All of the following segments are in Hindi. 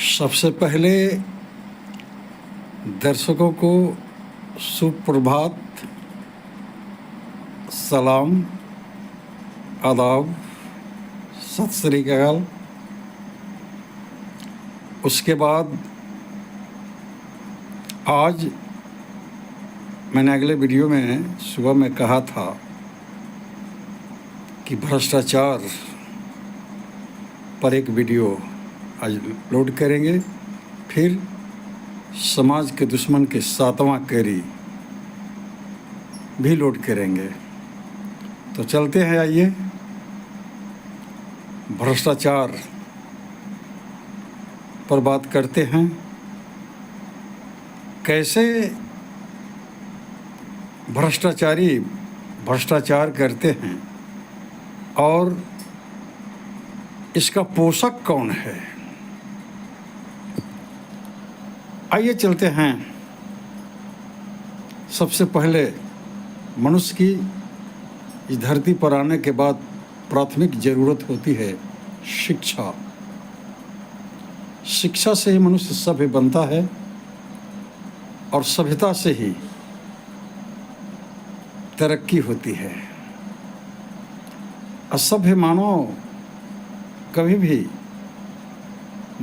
सबसे पहले दर्शकों को सुप्रभात, सलाम, आदाब, सत श्री अकाल। उसके बाद आज मैंने अगले वीडियो में सुबह में कहा था कि भ्रष्टाचार पर एक वीडियो आज लोड करेंगे, फिर समाज के दुश्मन के 7वां कैरी भी लोड करेंगे। तो चलते हैं, आइए। भ्रष्टाचार पर बात करते हैं। कैसे भ्रष्टाचारी भ्रष्टाचार करते हैं और इसका पोषक कौन है। आइए चलते हैं। सबसे पहले मनुष्य की इस धरती पर आने के बाद प्राथमिक ज़रूरत होती है शिक्षा। शिक्षा से ही मनुष्य सभ्य बनता है और सभ्यता से ही तरक्की होती है। असभ्य मानव कभी भी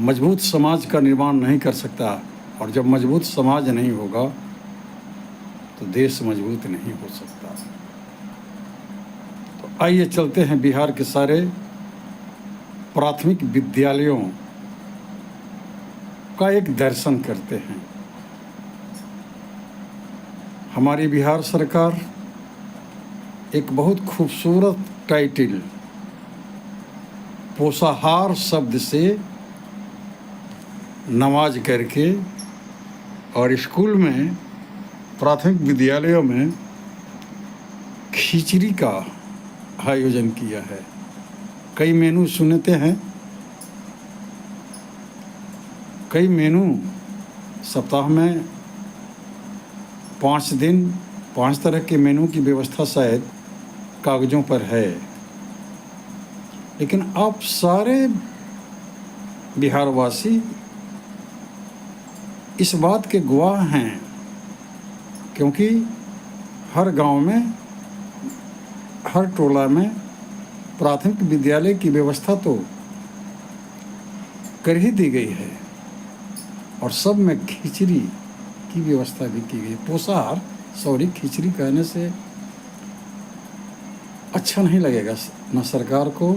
मजबूत समाज का निर्माण नहीं कर सकता, और जब मजबूत समाज नहीं होगा तो देश मजबूत नहीं हो सकता। तो आइए चलते हैं बिहार के सारे प्राथमिक विद्यालयों का एक दर्शन करते हैं। हमारी बिहार सरकार एक बहुत खूबसूरत टाइटल पोषाहार शब्द से नवाज करके और स्कूल में प्राथमिक विद्यालयों में खिचड़ी का आयोजन किया है। कई मेनू सुनते हैं, कई मेनू सप्ताह में 5 दिन 5 तरह के मेनू की व्यवस्था शायद कागज़ों पर है, लेकिन आप सारे बिहारवासी इस बात के गवाह हैं, क्योंकि हर गांव में, हर टोला में प्राथमिक विद्यालय की व्यवस्था तो कर ही दी गई है और सब में खिचड़ी की व्यवस्था भी की गई। पोषाहार, खिचड़ी कहने से अच्छा नहीं लगेगा न सरकार को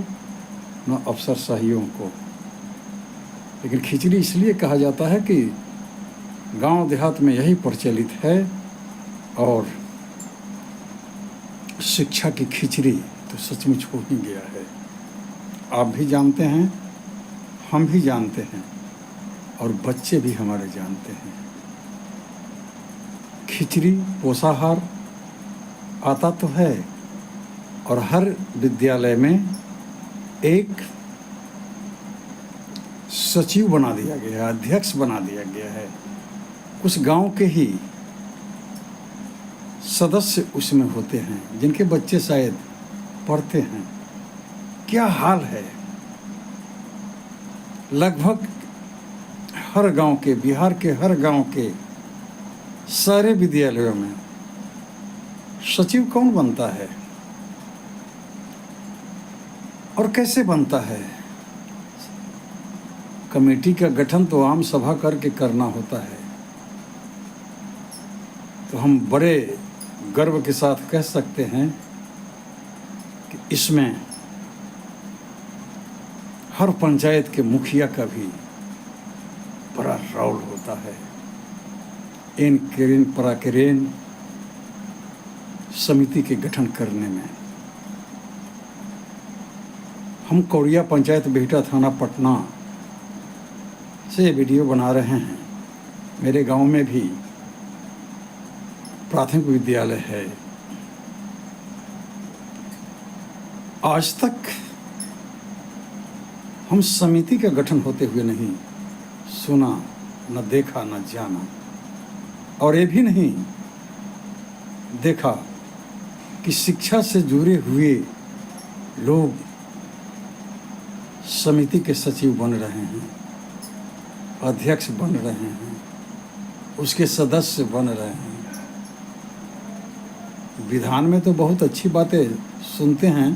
न अफसरशाहियों को, लेकिन खिचड़ी इसलिए कहा जाता है कि गांव देहात में यही प्रचलित है। और शिक्षा की खिचड़ी तो सचमुच हो ही गया है। आप भी जानते हैं, हम भी जानते हैं और बच्चे भी हमारे जानते हैं। खिचड़ी, पोषाहार आता तो है और हर विद्यालय में एक सचिव बना दिया गया है, अध्यक्ष बना दिया गया है। उस गांव के ही सदस्य उसमें होते हैं जिनके बच्चे शायद पढ़ते हैं। क्या हाल है। लगभग हर गांव के, बिहार के हर गांव के सारे विद्यालयों में सचिव कौन बनता है और कैसे बनता है। कमेटी का गठन तो आम सभा करके करना होता है। तो हम बड़े गर्व के साथ कह सकते हैं कि इसमें हर पंचायत के मुखिया का भी बड़ा रोल होता है। इन केरेन पराकेरेन समिति के गठन करने में। हम कौड़िया पंचायत बिहटा थाना पटना से वीडियो बना रहे हैं। मेरे गांव में भी प्राथमिक विद्यालय है। आज तक हम समिति का गठन होते हुए नहीं सुना, न देखा, न जाना, और ये भी नहीं देखा कि शिक्षा से जुड़े हुए लोग समिति के सचिव बन रहे हैं अध्यक्ष बन रहे हैं, उसके सदस्य बन रहे हैं। विधान में तो बहुत अच्छी बातें सुनते हैं,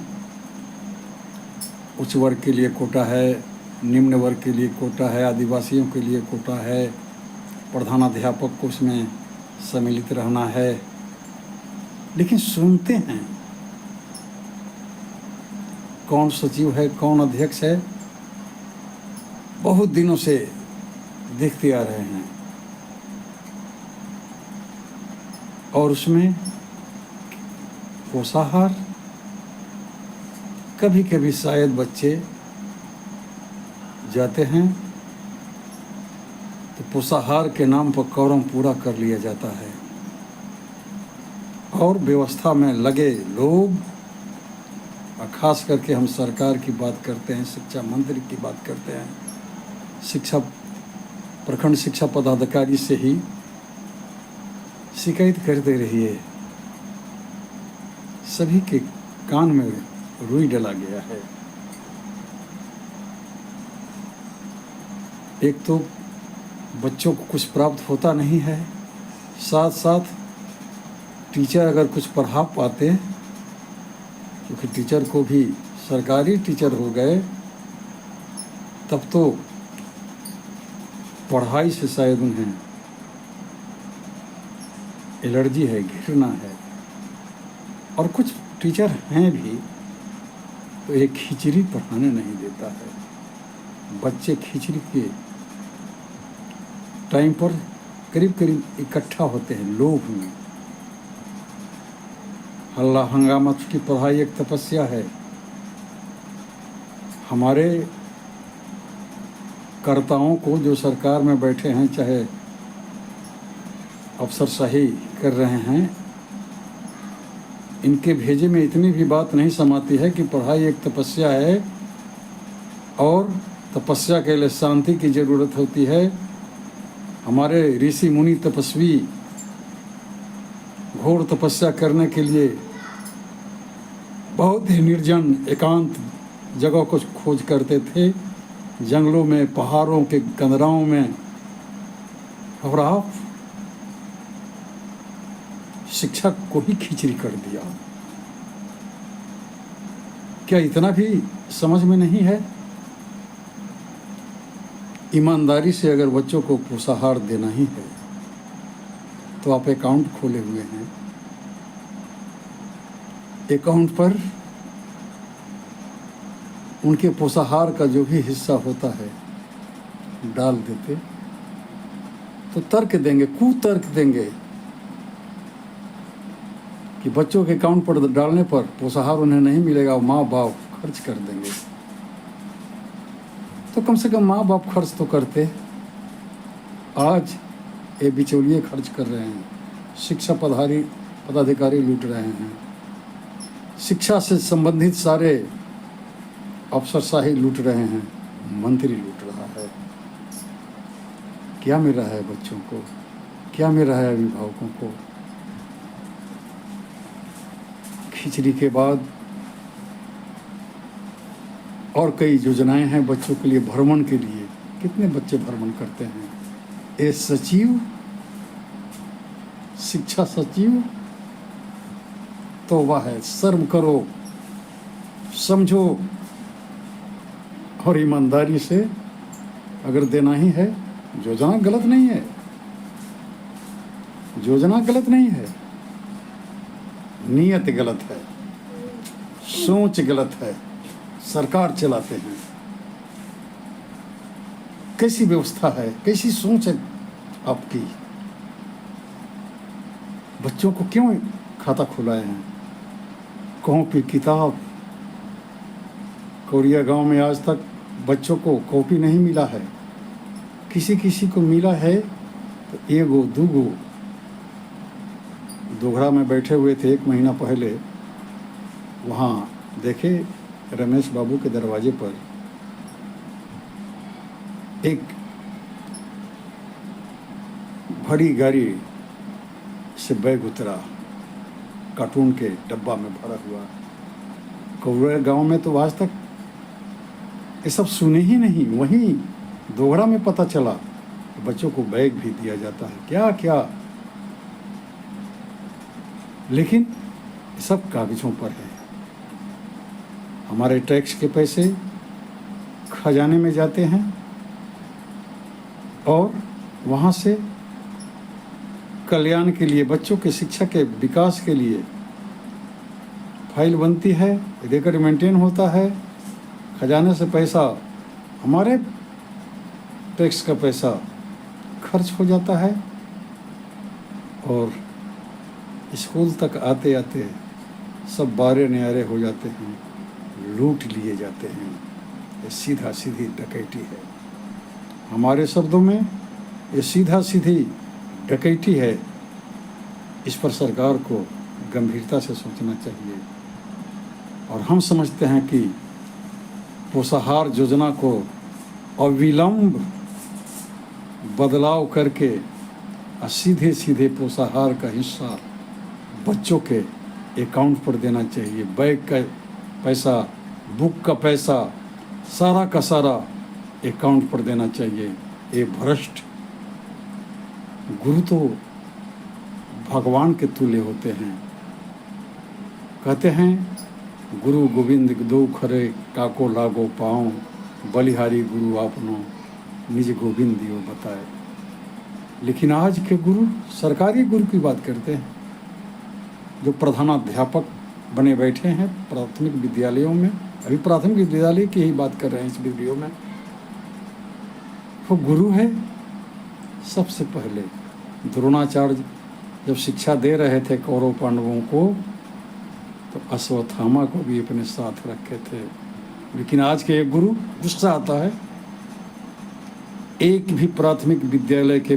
उच्च वर्ग के लिए कोटा है, निम्न वर्ग के लिए कोटा है, आदिवासियों के लिए कोटा है, प्रधानाध्यापक को उसमें सम्मिलित रहना है, लेकिन सुनते हैं कौन सचिव है, कौन अध्यक्ष है, बहुत दिनों से देखते आ रहे हैं। और उसमें पोषाहार, कभी कभी शायद बच्चे जाते हैं तो पोषाहार के नाम पर कौरम पूरा कर लिया जाता है, और व्यवस्था में लगे लोग, और ख़ास करके हम सरकार की बात करते हैं, शिक्षा मंत्री की बात करते हैं, शिक्षा प्रखंड शिक्षा पदाधिकारी से ही शिकायत करते रहिए। सभी के कान में रुई डला गया है। एक तो बच्चों को कुछ प्राप्त होता नहीं है, साथ साथ टीचर अगर कुछ पढ़ा पाते, क्योंकि टीचर को भी सरकारी टीचर हो गए, तब तो पढ़ाई से शायद उन्हें एलर्जी है, घृणा है। और कुछ टीचर हैं भी तो एक खिचड़ी पढ़ाने नहीं देता है। बच्चे खिचड़ी के टाइम पर करीब करीब इकट्ठा होते हैं लोभ में, हल्ला हंगामा की पढ़ाई एक तपस्या है। हमारे कर्ताओं को जो सरकार में बैठे हैं, चाहे अफसरशाही कर रहे हैं, इनके भेजे में इतनी भी बात नहीं समाती है कि पढ़ाई एक तपस्या है, और तपस्या के लिए शांति की ज़रूरत होती है। हमारे ऋषि मुनि तपस्वी घोर तपस्या करने के लिए बहुत ही निर्जन एकांत जगह को खोज करते थे, जंगलों में, पहाड़ों के कंदराओं में। और आप शिक्षक को ही खिचड़ी कर दिया। क्या इतना भी समझ में नहीं है? ईमानदारी से अगर बच्चों को पोषाहार देना ही है तो आप अकाउंट खोले हुए हैं, अकाउंट पर उनके पोषाहार का जो भी हिस्सा होता है डाल देते तो तर्क देंगे, कुतर्क देंगे कि बच्चों के अकाउंट पर डालने पर पोषाहार उन्हें नहीं मिलेगा, माँ बाप खर्च कर देंगे। तो कम से कम माँ बाप खर्च तो करते। आज ये बिचौलिए खर्च कर रहे हैं, शिक्षा पदाधिकारी लूट रहे हैं, शिक्षा से संबंधित सारे अफसरशाही लूट रहे हैं, मंत्री लूट रहा है। क्या मिल रहा है बच्चों को? क्या मिल रहा है अभिभावकों को? खिचड़ी के बाद और कई योजनाएं हैं बच्चों के लिए, भ्रमण के लिए। कितने बच्चे भ्रमण करते हैं? ये सचिव, शिक्षा सचिव, तौबा है, शर्म करो, समझो। और ईमानदारी से अगर देना ही है, योजना गलत नहीं है, योजना गलत नहीं है, नीयत गलत है, सोच गलत है, सरकार चलाते हैं। कैसी व्यवस्था है, कैसी सोच है आपकी? बच्चों को क्यों खाता खुलाए हैं? कॉपी किताब, कोरिया गांव में आज तक बच्चों को कॉपी नहीं मिला है। किसी किसी को मिला है तो एगो दूगो। दोघड़ा में बैठे हुए थे 1 महीना पहले, वहाँ देखे रमेश बाबू के दरवाजे पर एक बड़ी गाड़ी से बैग उतरा, कार्टून के डब्बा में भरा हुआ। कोरिया गांव में तो आज तक ये सब सुने ही नहीं, वहीं दोघड़ा में पता चला बच्चों को बैग भी दिया जाता है, क्या क्या, लेकिन सब कागज़ों पर है। हमारे टैक्स के पैसे खजाने में जाते हैं और वहाँ से कल्याण के लिए, बच्चों के शिक्षा के विकास के लिए फाइल बनती है, रिकॉर्ड मेंटेन होता है, खजाने से पैसा, हमारे टैक्स का पैसा खर्च हो जाता है और स्कूल तक आते आते सब बारे न्यारे हो जाते हैं, लूट लिए जाते हैं। ये सीधा सीधी डकैती है। हमारे शब्दों में ये सीधा सीधी डकैती है। इस पर सरकार को गंभीरता से सोचना चाहिए और हम समझते हैं कि पोषाहार योजना को अविलंब बदलाव करके सीधे सीधे पोषाहार का हिस्सा बच्चों के अकाउंट पर देना चाहिए। बैग का पैसा, बुक का पैसा, सारा का सारा अकाउंट पर देना चाहिए। ये भ्रष्ट गुरु तो भगवान के तुल्य होते हैं। कहते हैं गुरु गोविंद दो खरे काको लागो पाओ, बलिहारी गुरु आपनो निज गोविंद दियो बताए। लेकिन आज के गुरु सरकारी गुरु की बात करते हैं, जो प्रधानाध्यापक बने बैठे हैं प्राथमिक विद्यालयों में। अभी प्राथमिक विद्यालय की ही बात कर रहे हैं इस वीडियो में। वो गुरु है। सबसे पहले द्रोणाचार्य जब शिक्षा दे रहे थे कौरव पांडवों को, तो अश्वत्थामा को भी अपने साथ रखे थे। लेकिन आज के एक गुरु, गुस्सा आता है, एक भी प्राथमिक विद्यालय के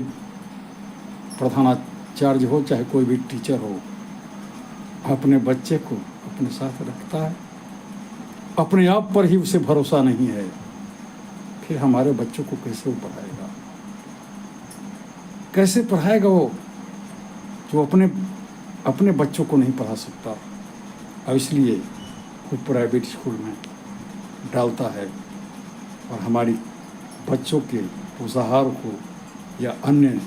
प्रधानाचार्य हो चाहे कोई भी टीचर हो, अपने बच्चे को अपने साथ रखता है, अपने आप पर ही उसे भरोसा नहीं है, फिर हमारे बच्चों को कैसे वो पढ़ाएगा? कैसे पढ़ाएगा वो जो अपने बच्चों को नहीं पढ़ा सकता? और इसलिए वो प्राइवेट स्कूल में डालता है और हमारी बच्चों के पोषाहार को या अन्य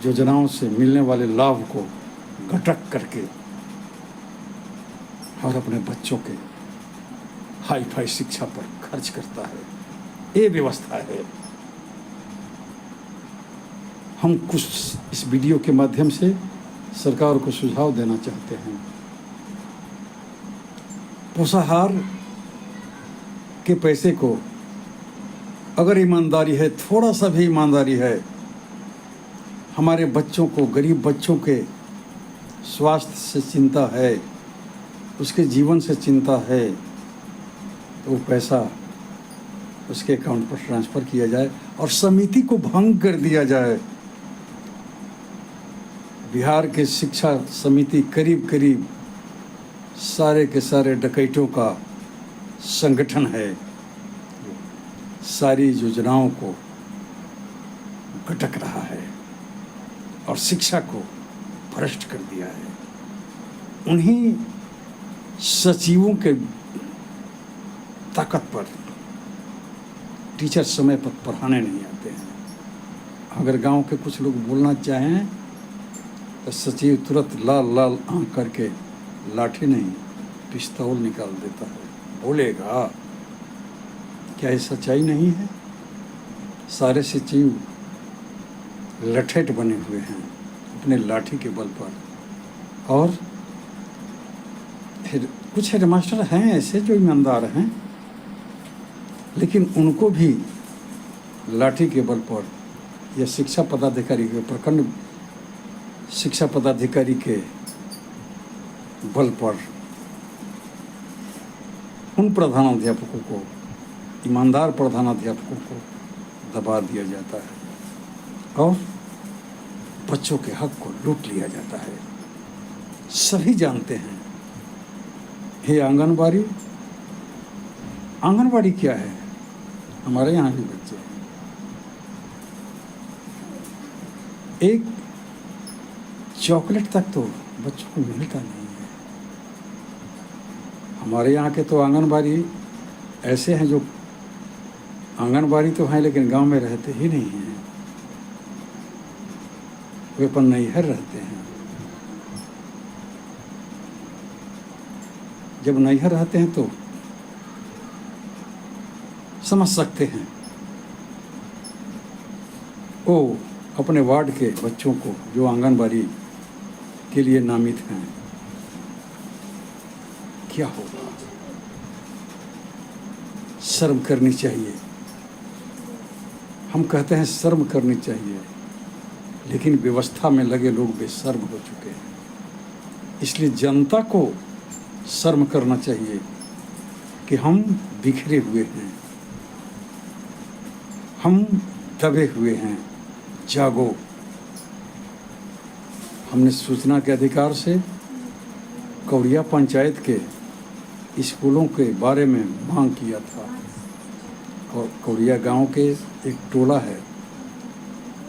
योजनाओं से मिलने वाले लाभ को घटक करके और अपने बच्चों के हाई फाई शिक्षा पर खर्च करता है। ये व्यवस्था है। हम कुछ इस वीडियो के माध्यम से सरकार को सुझाव देना चाहते हैं। पोषाहार के पैसे को अगर ईमानदारी है, थोड़ा सा भी ईमानदारी है, हमारे बच्चों को, गरीब बच्चों के स्वास्थ्य से चिंता है, उसके जीवन से चिंता है, तो वो पैसा उसके अकाउंट पर ट्रांसफ़र किया जाए और समिति को भंग कर दिया जाए। बिहार के शिक्षा समिति करीब करीब सारे के सारे डकैतों का संगठन है, सारी योजनाओं को घटक रहा है और शिक्षा को भ्रष्ट कर दिया है। उन्हीं सचिवों के ताकत पर टीचर समय पर पढ़ाने नहीं आते हैं। अगर गांव के कुछ लोग बोलना चाहें तो सचिव तुरंत लाल लाल आंख करके लाठी नहीं पिस्तौल निकाल देता है, बोलेगा। क्या ये सच्चाई नहीं है? सारे सचिव लठेट बने हुए हैं अपने लाठी के बल पर। और कुछ हेडमास्टर हैं ऐसे जो ईमानदार हैं, लेकिन उनको भी लाठी के बल पर या शिक्षा पदाधिकारी के, प्रखंड शिक्षा पदाधिकारी के बल पर उन प्रधानाध्यापकों को, ईमानदार प्रधानाध्यापकों को दबा दिया जाता है और बच्चों के हक को लूट लिया जाता है। सभी जानते हैं। ये आंगनबाड़ी क्या है? हमारे यहाँ भी बच्चे हैं। एक चॉकलेट तक तो बच्चों को मिलता नहीं है। हमारे यहाँ के तो आंगनबाड़ी ऐसे हैं जो आंगनबाड़ी तो हैं लेकिन गांव में रहते ही नहीं हैं। वे अपन नैहर रहते हैं। जब नैहर रहते हैं तो समझ सकते हैं। वो अपने वार्ड के बच्चों को जो आंगनबाड़ी के लिए नामित हैं, क्या होगा। शर्म करनी चाहिए। हम कहते हैं शर्म करनी चाहिए, लेकिन व्यवस्था में लगे लोग बेशर्म हो चुके हैं। इसलिए जनता को शर्म करना चाहिए कि हम बिखरे हुए हैं, हम दबे हुए हैं। जागो। हमने सूचना के अधिकार से कौड़िया पंचायत के स्कूलों के बारे में मांग किया था, और कौड़िया गांव के एक टोला है,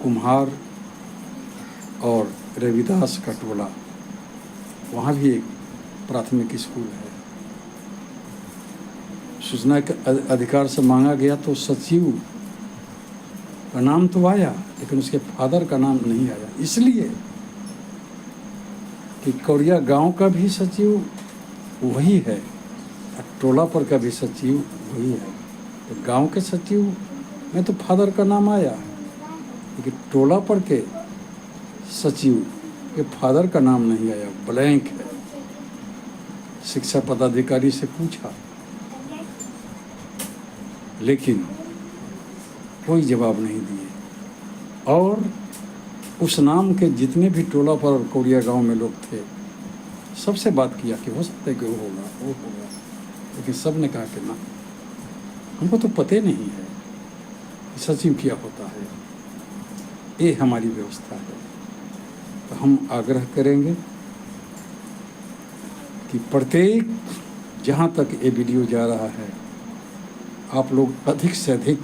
कुम्हार और रविदास का टोला, वहाँ भी एक प्राथमिक स्कूल है। सूचना के अधिकार से मांगा गया तो सचिव का नाम तो आया, लेकिन उसके फादर का नाम नहीं आया, इसलिए कि कौड़िया गांव का भी सचिव वही है और टोला पर का भी सचिव वही है। तो गांव के सचिव में तो फादर का नाम आया, लेकिन टोला पर के सचिव के फादर का नाम नहीं आया, ब्लैंक है। शिक्षा पदाधिकारी से पूछा, लेकिन कोई जवाब नहीं दिए। और उस नाम के जितने भी टोला पर और कौड़िया गांव में लोग थे, सबसे बात किया कि हो सकता है कि वो होगा, लेकिन सब ने कहा कि ना, हमको तो पता नहीं है कि सचिव क्या होता है। ये हमारी व्यवस्था है। तो हम आग्रह करेंगे कि प्रत्येक, जहाँ तक ये वीडियो जा रहा है, आप लोग अधिक से अधिक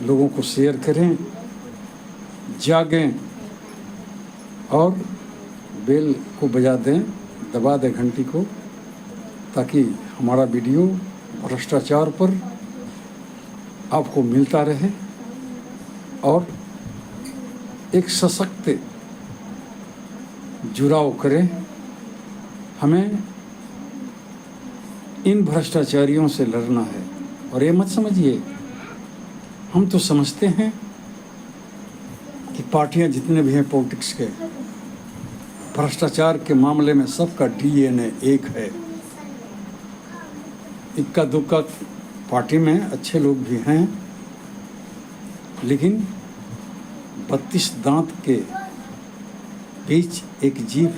लोगों को शेयर करें, जागें और बेल को बजा दें, दबा दें घंटी को, ताकि हमारा वीडियो भ्रष्टाचार पर आपको मिलता रहे और एक सशक्त जुड़ाव करें। हमें इन भ्रष्टाचारियों से लड़ना है। और ये मत समझिए, हम तो समझते हैं कि पार्टियां जितने भी हैं पॉलिटिक्स के, भ्रष्टाचार के मामले में सबका DNA एक है। इक्का दुक्का पार्टी में अच्छे लोग भी हैं, लेकिन 32 दांत के बीच एक जीभ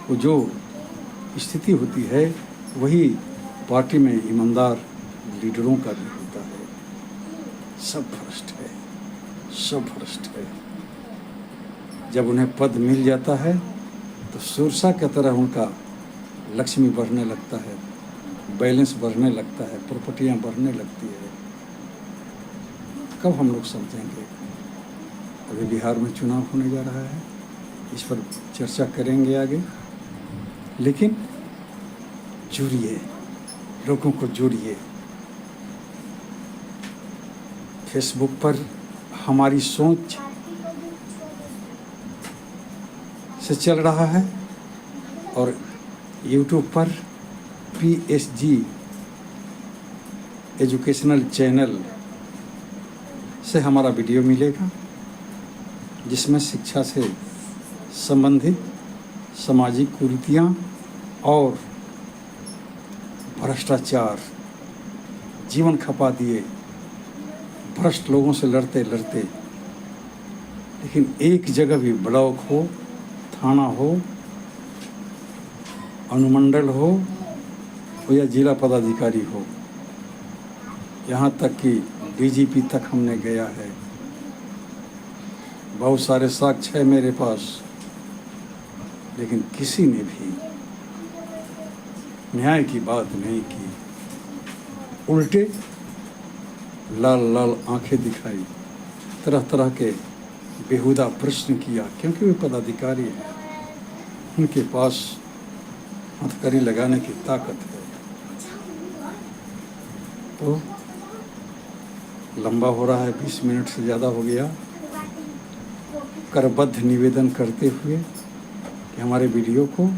को जो स्थिति होती है, वही पार्टी में ईमानदार लीडरों का भी होता है। सब भ्रष्ट है, सब भ्रष्ट है। जब उन्हें पद मिल जाता है तो सुरसा की तरह उनका लक्ष्मी बढ़ने लगता है, बैलेंस बढ़ने लगता है, प्रॉपर्टियां बढ़ने लगती है। कब हम लोग समझेंगे। अभी बिहार में चुनाव होने जा रहा है, इस पर चर्चा करेंगे आगे, लेकिन जुड़िए, लोगों को जोड़िए। फेसबुक पर हमारी सोच से चल रहा है और यूट्यूब पर PSG एजुकेशनल चैनल से हमारा वीडियो मिलेगा, जिसमें शिक्षा से संबंधित सामाजिक कुरीतियाँ और भ्रष्टाचार, जीवन खपा दिए भ्रष्ट लोगों से लड़ते लड़ते, लेकिन एक जगह भी ब्लॉक हो, थाना हो, अनुमंडल हो या जिला पदाधिकारी हो, यहाँ तक कि DGP तक हमने गया है। बहुत सारे साक्ष्य है मेरे पास, लेकिन किसी ने भी न्याय की बात नहीं की। उल्टे लाल लाल आंखें दिखाई, तरह तरह के बेहुदा प्रश्न किया, क्योंकि वे पदाधिकारी हैं, उनके पास हथकड़ी लगाने की ताकत है। तो लंबा हो रहा है, 20 मिनट से ज़्यादा हो गया। करबद्ध निवेदन करते हुए कि हमारे वीडियो को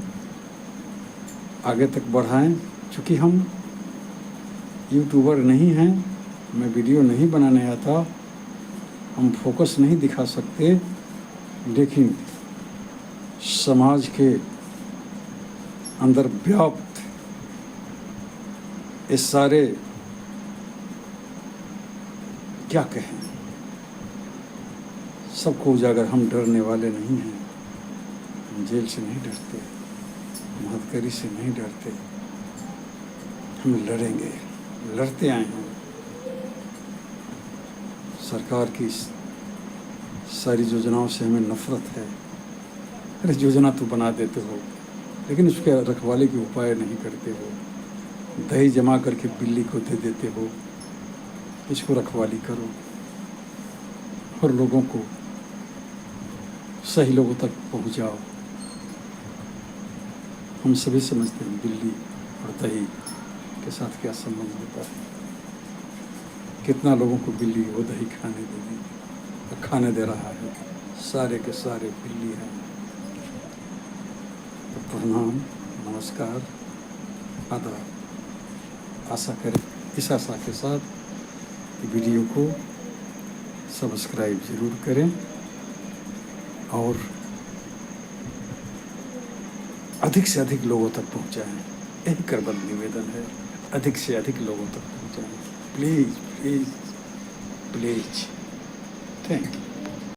आगे तक बढ़ाएं। चूँकि हम यूट्यूबर नहीं हैं, हमें वीडियो नहीं बनाने आता, हम फोकस नहीं दिखा सकते, लेकिन समाज के अंदर व्याप्त ये सारे क्या कहें, सबको उजागर, हम डरने वाले नहीं हैं। हम जेल से नहीं डरते, हम हथकड़ी से नहीं डरते, हम लड़ेंगे, लड़ते आए हैं। सरकार की सारी योजनाओं से हमें नफरत है। अरे योजना तो बना देते हो, लेकिन उसके रखवाले के उपाय नहीं करते हो। दही जमा करके बिल्ली को दे देते हो, इसको रखवाली करो और लोगों को सही लोगों तक पहुंचाओ। हम सभी समझते हैं बिल्ली और दही के साथ क्या संबंध होता है। कितना लोगों को बिल्ली वो दही खाने दे दी और खाने दे रहा है, सारे के सारे बिल्ली हैं। तो प्रणाम, नमस्कार, आदाब। आशा करें, इस आशा के साथ वीडियो को सब्सक्राइब ज़रूर करें और अधिक से अधिक लोगों तक पहुंचाएं। यही करबद्ध निवेदन है, अधिक से अधिक लोगों तक पहुंचाएं। Please please please. Thank you.